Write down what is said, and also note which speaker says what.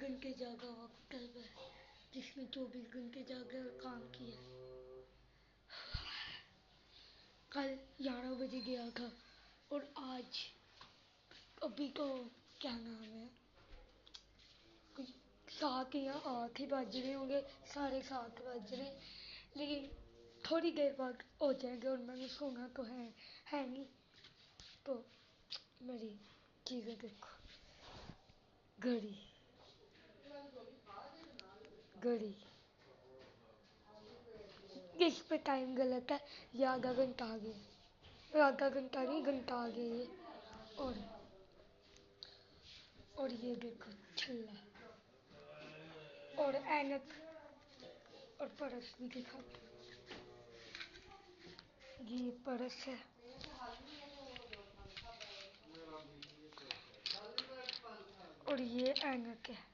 Speaker 1: घंटे जागा हुआ क्लब है जिसने 24 घंटे जाकर काम किया। कल 11 बजे गया था और आज अभी तो क्या नाम है 7 या 8 ही बज रहे होंगे, 7:30 बज रहे, लेकिन थोड़ी देर बाद हो जाएंगे और मैंने सोना तो है नहीं। तो मेरी चीज़ें देखो, घड़ी घड़ी इस पे टाइम गलत है, ये आधा घंटा आगे, आधा घंटा नहीं घंटा आगे ये। और ये देखो छल्ला और ऐनक और पर्स भी दिखाती हूँ। ये पर्स है और ये ऐनक है।